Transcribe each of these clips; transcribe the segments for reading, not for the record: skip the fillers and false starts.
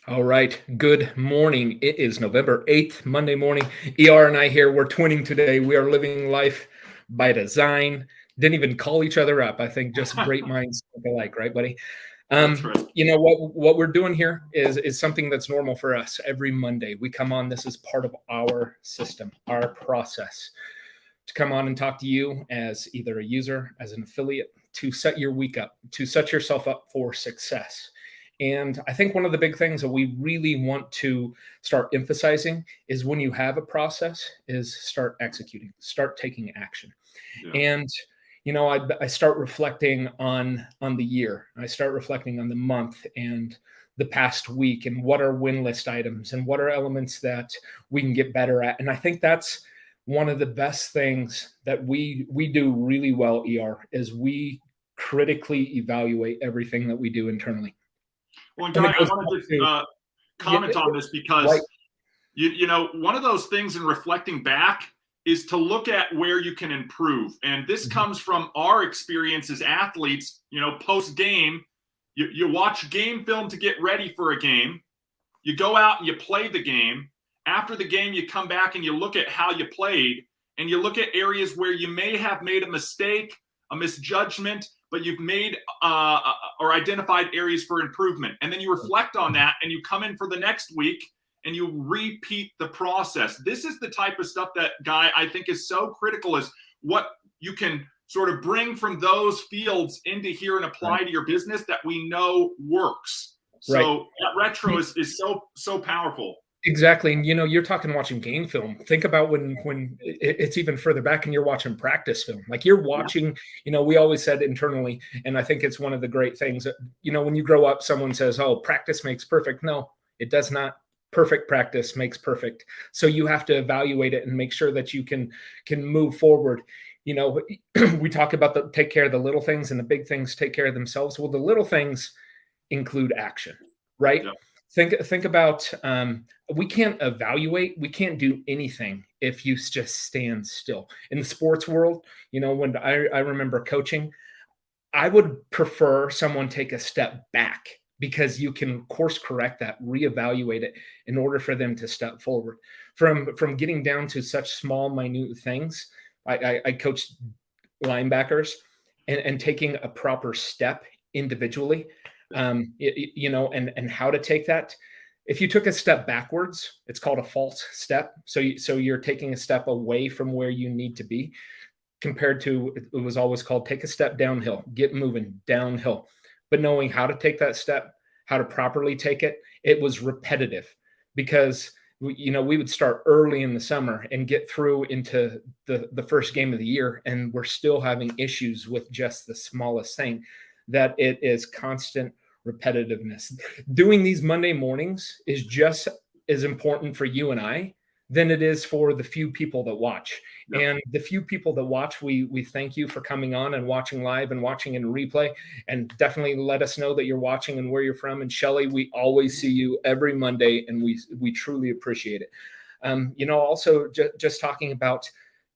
All right. Good morning. It is November 8th, Monday morning. ER and I here, we're twinning today. We are living life by design. Didn't even call each other up. I think just great minds think alike, right, buddy? That's right. You know what we're doing here is something that's normal for us every Monday. We come on, this is part of our system, our process to come on and talk to you as either a user, as an affiliate, to set your week up, to set yourself up for success. And I think one of the big things that we really want to start emphasizing is when you have a process, is start executing, start taking action. Yeah. And I start reflecting on the year. I start reflecting on the month and the past week, and what are win list items and what are elements that we can get better at. And I think that's one of the best things that we do really well, is we critically evaluate everything that we do internally. Well, And Guy, it I goes want to back just to yeah, comment on this right. because one of those things in reflecting back is to look at where you can improve, and this Mhm. comes from our experience as athletes. Post game, you watch game film to get ready for a game. You go out and you play the game. After the game, you come back and you look at how you played, and you look at areas where you may have made a mistake, a misjudgment, but you've made or identified areas for improvement. And then you reflect on that and you come in for the next week and you repeat the process. This is the type of stuff that, Guy, I think is so critical, is what you can sort of bring from those fields into here and apply Right. to your business that we know works. Right. So that retro is so powerful. Exactly. And you're talking watching game film. Think about when it's even further back and you're watching practice film. Like you're Yeah. watching, we always said internally, and I think it's one of the great things that, when you grow up, someone says, "Oh, practice makes perfect." No, it does not. Perfect practice makes perfect. So you have to evaluate it and make sure that you can move forward. You know, we talk about the take care of the little things, and the big things take care of themselves. Well, the little things include action, right? Yeah. Think about, we can't evaluate, we can't do anything if you just stand still. In the sports world, when I remember coaching, I would prefer someone take a step back, because you can course correct that, reevaluate it in order for them to step forward. From getting down to such small, minute things, I coached linebackers, and taking a proper step individually, and how to take that. If you took a step backwards, it's called a false step. So you're taking a step away from where you need to be, compared to, it was always called take a step downhill, get moving downhill. But knowing how to take that step, how to properly take it, it was repetitive, because we would start early in the summer and get through into the first game of the year, and we're still having issues with just the smallest thing. That it is constant repetitiveness. Doing these Monday mornings is just as important for you and I than it is for the few people that watch. Yeah. And the few people that watch, we thank you for coming on and watching live and watching in replay. And definitely let us know that you're watching and where you're from. And Shelly, we always see you every Monday, and we truly appreciate it. Also just talking about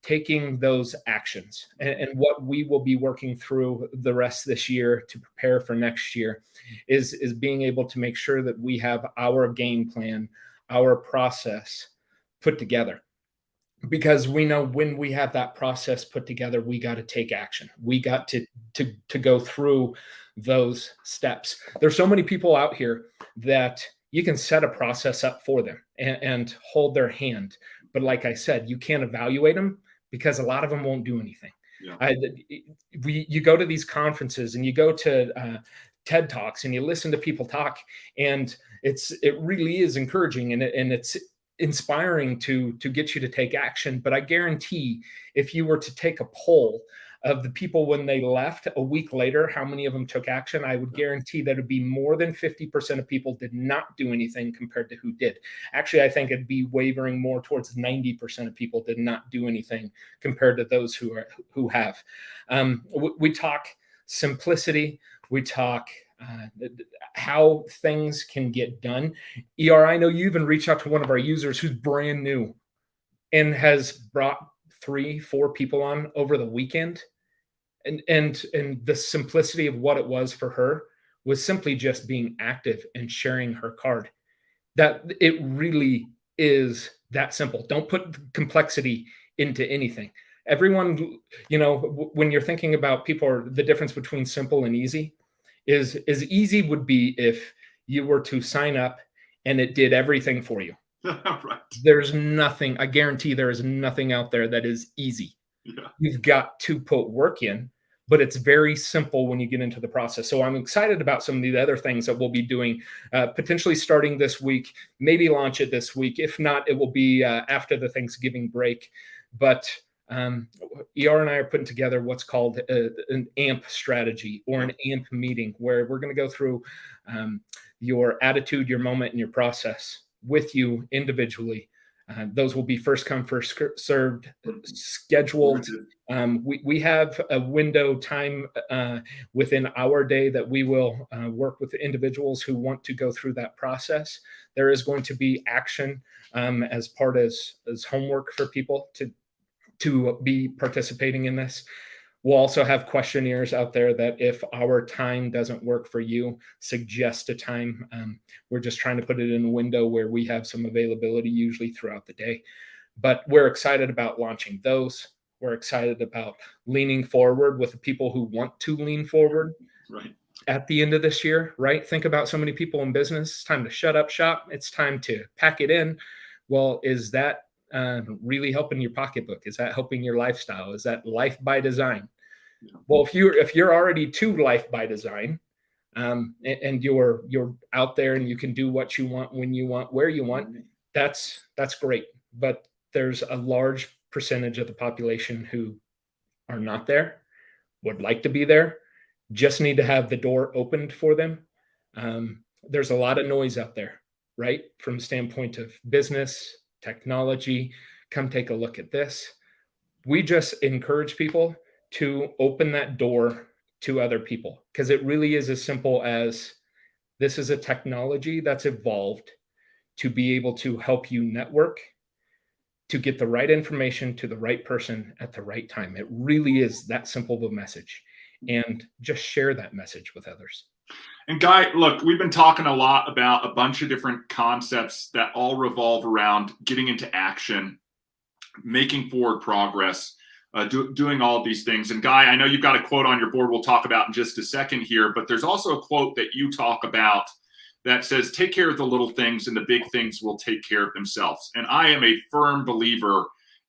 taking those actions, and what we will be working through the rest of this year to prepare for next year is being able to make sure that we have our game plan, our process put together. Because we know when we have that process put together, we got to take action. We got to go through those steps. There's so many people out here that you can set a process up for them, and hold their hand. But like I said, you can't evaluate them, because a lot of them won't do anything. Yeah. You go to these conferences, and you go to TED Talks, and you listen to people talk, and it really is encouraging, and it's inspiring to get you to take action. But I guarantee, if you were to take a poll of the people when they left a week later, how many of them took action, I would guarantee that it'd be more than 50% of people did not do anything compared to who did. Actually, I think it'd be wavering more towards 90% of people did not do anything compared to those who have. We talk simplicity. We talk how things can get done. I know you even reached out to one of our users who's brand new and has brought 3-4 people on over the weekend. And the simplicity of what it was for her was simply just being active and sharing her card. That it really is that simple. Don't put complexity into anything. Everyone, when you're thinking about people, or the difference between simple and easy, is easy would be if you were to sign up and it did everything for you. Right. There's nothing, I guarantee there is nothing out there that is easy. Yeah. You've got to put work in, but it's very simple when you get into the process. So I'm excited about some of the other things that we'll be doing, potentially starting this week, maybe launch it this week. If not, it will be after the Thanksgiving break. But ER and I are putting together what's called an AMP strategy, or an AMP meeting, where we're going to go through your attitude, your moment, and your process with you individually. Those will be first come, first served, scheduled. We have a window time within our day that we will work with individuals who want to go through that process. There is going to be action as part as homework for people to be participating in this. We'll also have questionnaires out there that, if our time doesn't work for you, suggest a time. We're just trying to put it in a window where we have some availability, usually throughout the day. But we're excited about launching those. We're excited about leaning forward with the people who want to lean forward. Right. At the end of this year, right? Think about so many people in business. It's time to shut up shop. It's time to pack it in. Well, is that really helping your pocketbook? Is that helping your lifestyle? Is that life by design? Yeah. Well, if you're already to life by design, and you're out there and you can do what you want, when you want, where you want, that's great. But there's a large percentage of the population who are not there, would like to be there, just need to have the door opened for them. There's a lot of noise out there, right? From the standpoint of business, technology. Come take a look at this. We just encourage people to open that door to other people, because it really is as simple as, this is a technology that's evolved to be able to help you network, to get the right information to the right person at the right time. It really is that simple of a message, and just share that message with others. And Guy, look, we've been talking a lot about a bunch of different concepts that all revolve around getting into action, making forward progress, doing all of these things. And Guy, I know you've got a quote on your board we'll talk about in just a second here, but there's also a quote that you talk about that says, take care of the little things and the big things will take care of themselves. And I am a firm believer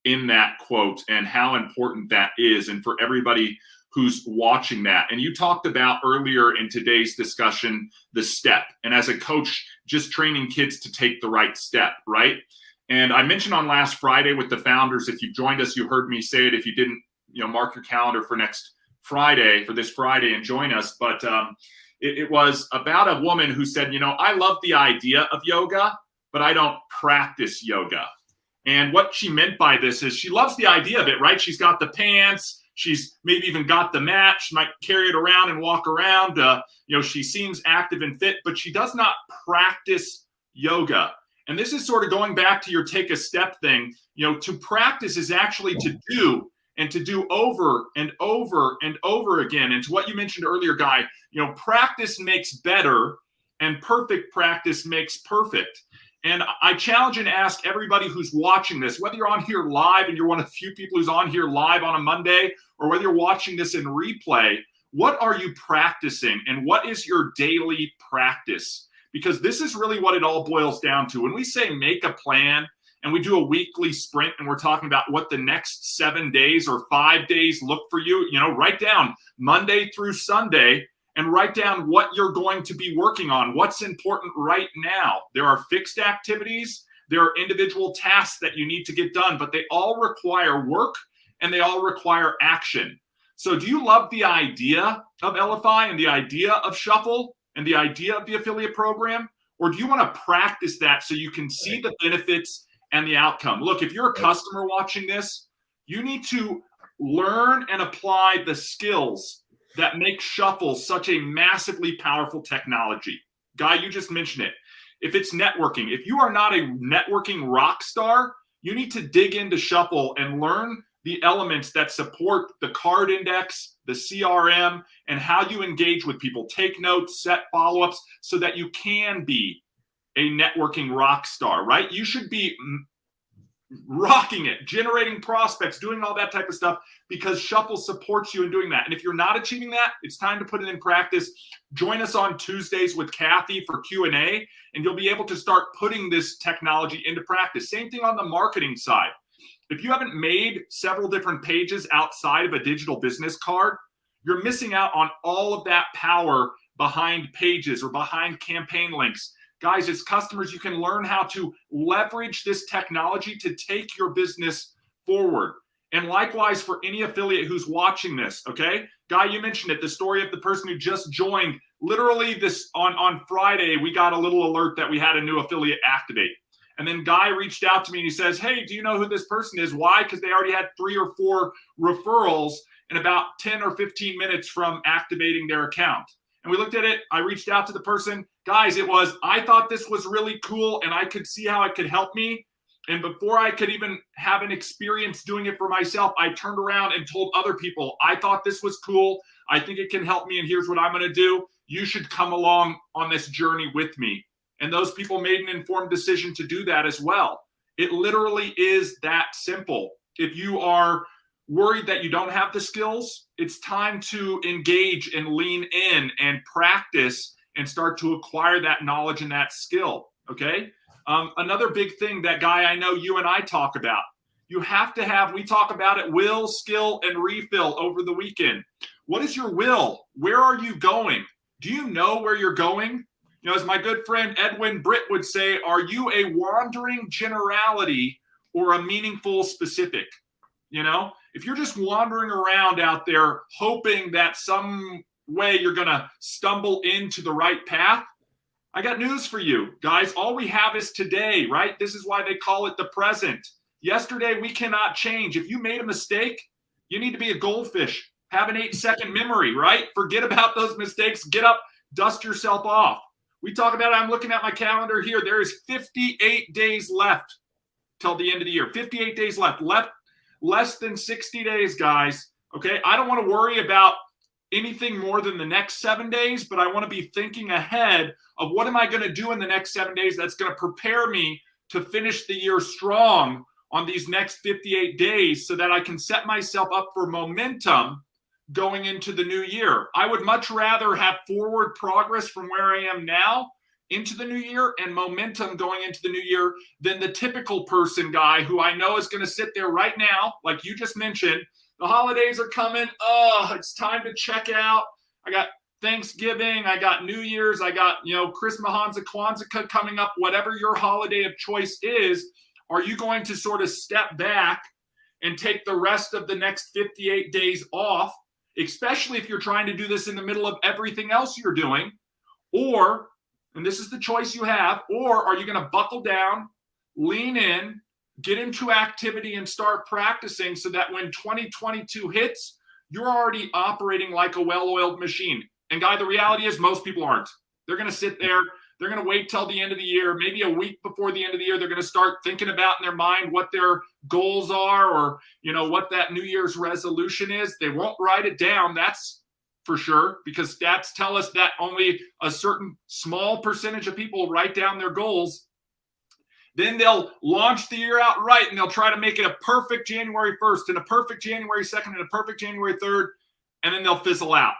in that quote and how important that is, and for everybody who's watching that. And you talked about earlier in today's discussion, the step. And as a coach, just training kids to take the right step, right? And I mentioned on last Friday with the founders, if you joined us, you heard me say it. If you didn't, mark your calendar for next Friday, for this Friday, and join us. But it was about a woman who said, I love the idea of yoga, but I don't practice yoga. And what she meant by this is, she loves the idea of it, right? She's got the pants. She's maybe even got the mat. She might carry it around and walk around. She seems active and fit, but she does not practice yoga. And this is sort of going back to your take a step thing. To practice is actually to do, and to do over and over and over again. And to what you mentioned earlier, Guy, practice makes better, and perfect practice makes perfect. And I challenge and ask everybody who's watching this, whether you're on here live and you're one of the few people who's on here live on a Monday, or whether you're watching this in replay, what are you practicing, and what is your daily practice? Because this is really what it all boils down to. When we say make a plan and we do a weekly sprint and we're talking about what the next 7 days or 5 days look for you, write down Monday through Sunday, and write down what you're going to be working on, what's important right now. There are fixed activities, there are individual tasks that you need to get done, but they all require work and they all require action. So do you love the idea of Elify and the idea of Shuffle and the idea of the affiliate program? Or do you want to practice that so you can see the benefits and the outcome? Look, if you're a customer watching this, you need to learn and apply the skills that make Shuffle such a massively powerful technology. Guy, you just mentioned it. If it's networking, if you are not a networking rock star, you need to dig into Shuffle and learn the elements that support the card index, the CRM, and how you engage with people. Take notes, set follow-ups, so that you can be a networking rock star, right? You should be rocking it, generating prospects, doing all that type of stuff, because Shuffle supports you in doing that. And if you're not achieving that, it's time to put it in practice. Join us on Tuesdays with Kathy for Q&A, and you'll be able to start putting this technology into practice. Same thing on the marketing side. If you haven't made several different pages outside of a digital business card, you're missing out on all of that power behind pages or behind campaign links. Guys, as customers, you can learn how to leverage this technology to take your business forward. And likewise for any affiliate who's watching this, okay? Guy, you mentioned it, the story of the person who just joined. Literally this on Friday, we got a little alert that we had a new affiliate activate. And then Guy reached out to me and he says, hey, do you know who this person is? Why? Because they already had 3 or 4 referrals in about 10 or 15 minutes from activating their account. And we looked at it. I reached out to the person. Guys, I thought this was really cool and I could see how it could help me. And before I could even have an experience doing it for myself, I turned around and told other people, I thought this was cool. I think it can help me. And here's what I'm going to do. You should come along on this journey with me. And those people made an informed decision to do that as well. It literally is that simple. If you are worried that you don't have the skills, it's time to engage and lean in and practice and start to acquire that knowledge and that skill, okay? Another big thing that, Guy, I know you and I talk about, you have to have, we talk about it, will, skill, and refill over the weekend. What is your will? Where are you going? Do you know where you're going? You know, as my good friend Edwin Britt would say, are you a wandering generality or a meaningful specific? You know, if you're just wandering around out there hoping that some way you're going to stumble into the right path, I got news for you, guys. All we have is today, right? This is why they call it the present. Yesterday, we cannot change. If you made a mistake, you need to be a goldfish. Have an 8-second memory, right? Forget about those mistakes. Get up, dust yourself off. We talk about it. I'm looking at my calendar here. There is 58 days left till the end of the year. 58 days left. Less than 60 days, guys. Okay, I don't want to worry about anything more than the next 7 days, but I want to be thinking ahead of what am I going to do in the next 7 days that's going to prepare me to finish the year strong on these next 58 days so that I can set myself up for momentum going into the new year. I would much rather have forward progress from where I am now into the new year and momentum going into the new year than the typical person, Guy, who I know is going to sit there right now, like you just mentioned. The holidays are coming. Oh, it's time to check out. I got Thanksgiving. I got New Year's. I got, Christmas, Hanukkah, Kwanzaa coming up. Whatever your holiday of choice is, are you going to sort of step back and take the rest of the next 58 days off, especially if you're trying to do this in the middle of everything else you're doing? Or, and this is the choice you have, or are you going to buckle down, lean in, get into activity and start practicing so that when 2022 hits, you're already operating like a well-oiled machine? And Guy, the reality is most people aren't. They're going to sit there. They're going to wait till the end of the year, maybe a week before the end of the year. They're going to start thinking about in their mind what their goals are or, what that New Year's resolution is. They won't write it down. That's for sure, because stats tell us that only a certain small percentage of people write down their goals. Then they'll launch the year out right, and they'll try to make it a perfect January 1st and a perfect January 2nd and a perfect January 3rd, and then they'll fizzle out.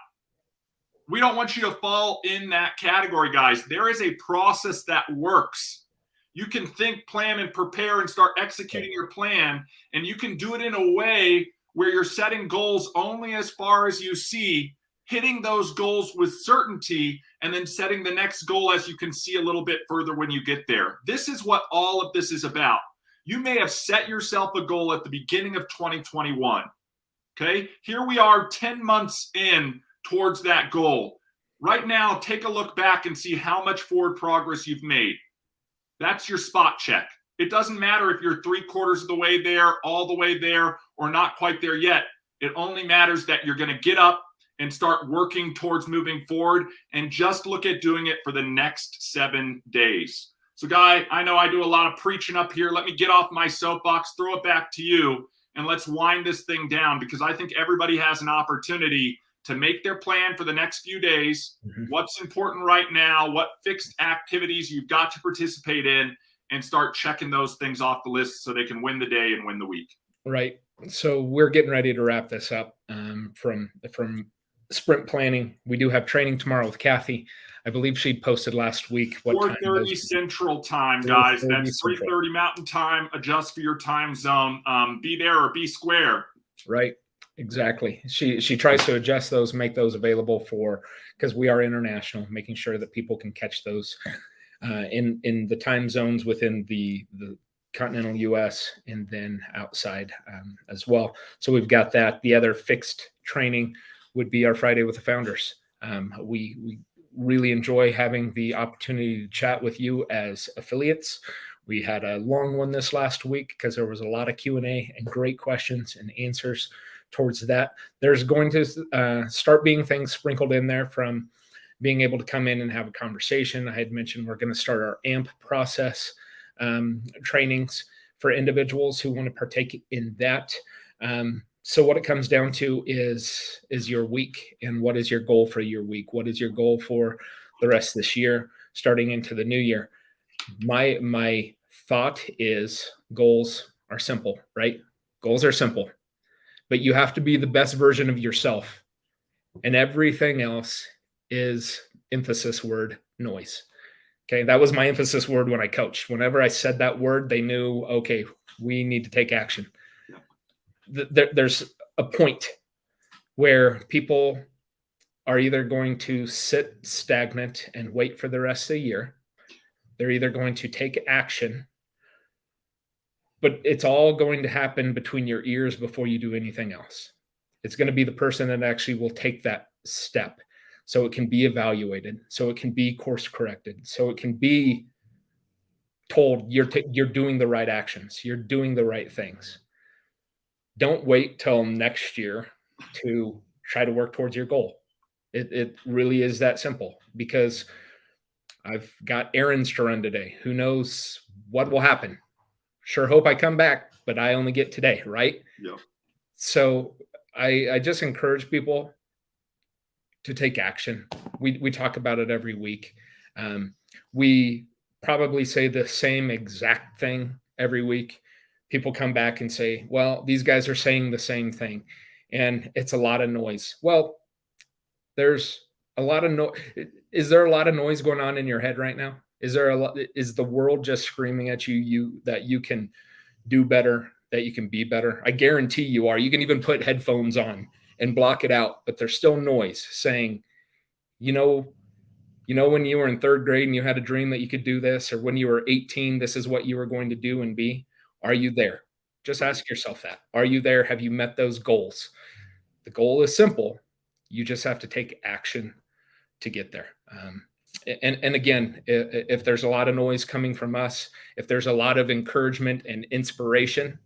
We don't want you to fall in that category, guys. There is a process that works. You can think, plan, and prepare and start executing your plan, and you can do it in a way where you're setting goals only as far as you see, hitting those goals with certainty, and then setting the next goal as you can see a little bit further when you get there. This is what all of this is about. You may have set yourself a goal at the beginning of 2021. Okay, here we are 10 months in towards that goal. Right now, take a look back and see how much forward progress you've made. That's your spot check. It doesn't matter if you're 3/4 of the way there, all the way there, or not quite there yet. It only matters that you're going to get up and start working towards moving forward, and just look at doing it for the next 7 days. So, Guy, I know I do a lot of preaching up here. Let me get off my soapbox, throw it back to you, and let's wind this thing down, because I think everybody has an opportunity to make their plan for the next few days, Mhm. what's important right now, what fixed activities you've got to participate in, and start checking those things off the list so they can win the day and win the week. Right. So we're getting ready to wrap this up from sprint planning. We do have training tomorrow with Kathy. I believe she posted last week what time 4:30 Central Time, guys. 4:30 That's Central. 3:30 Mountain Time. Adjust for your time zone. Be there or be square. Right. Exactly. She tries to adjust those, make those available for, because we are international, making sure that people can catch those in the time zones within the continental U.S. and then outside as well. So we've got that. The other fixed training would be our Friday with the Founders. We really enjoy having the opportunity to chat with you as affiliates. We had a long one this last week because there was a lot of Q&A and great questions and answers towards that. There's going to start being things sprinkled in there from being able to come in and have a conversation. I had mentioned we're going to start our AMP process trainings for individuals who want to partake in that. So what it comes down to is your week, and what is your goal for your week? What is your goal for the rest of this year, starting into the new year? My thought is goals are simple, right? Goals are simple, but you have to be the best version of yourself, and everything else is emphasis word noise. Okay, that was my emphasis word when I coached. Whenever I said that word, they knew, okay, we need to take action. There's a point where people are either going to sit stagnant and wait for the rest of the year. They're either going to take action, but it's all going to happen between your ears before you do anything else. It's going to be the person that actually will take that step so it can be evaluated, so it can be course corrected, so it can be told you're doing the right actions, you're doing the right things. Don't wait till next year to try to work towards your goal. It really is that simple, because I've got errands to run today. Who knows what will happen? Sure hope I come back, but I only get today, right? Yeah. So I just encourage people to take action. We talk about it every week. We probably say the same exact thing every week. People come back and say, well, these guys are saying the same thing, and it's a lot of noise. Well, there's a lot of noise. Is there a lot of noise going on in your head right now? Is there a lot? Is the world just screaming at you that you can do better, that you can be better? I guarantee you are. You can even put headphones on and block it out, but there's still noise saying, you know, when you were in third grade and you had a dream that you could do this, or when you were 18, this is what you were going to do and be. Are you there? Just ask yourself that. Are you there? Have you met those goals? The goal is simple. You just have to take action to get there. And again, if there's a lot of noise coming from us, if there's a lot of encouragement and inspiration,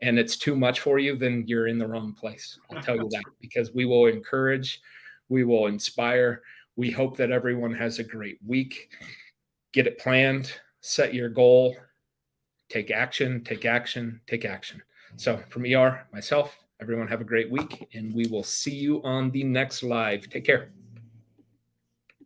and it's too much for you, then you're in the wrong place. I'll tell you that, because we will encourage, we will inspire. We hope that everyone has a great week. Get it planned, set your goal, take action, take action, take action. So from ER, myself, everyone have a great week, and we will see you on the next live. Take care.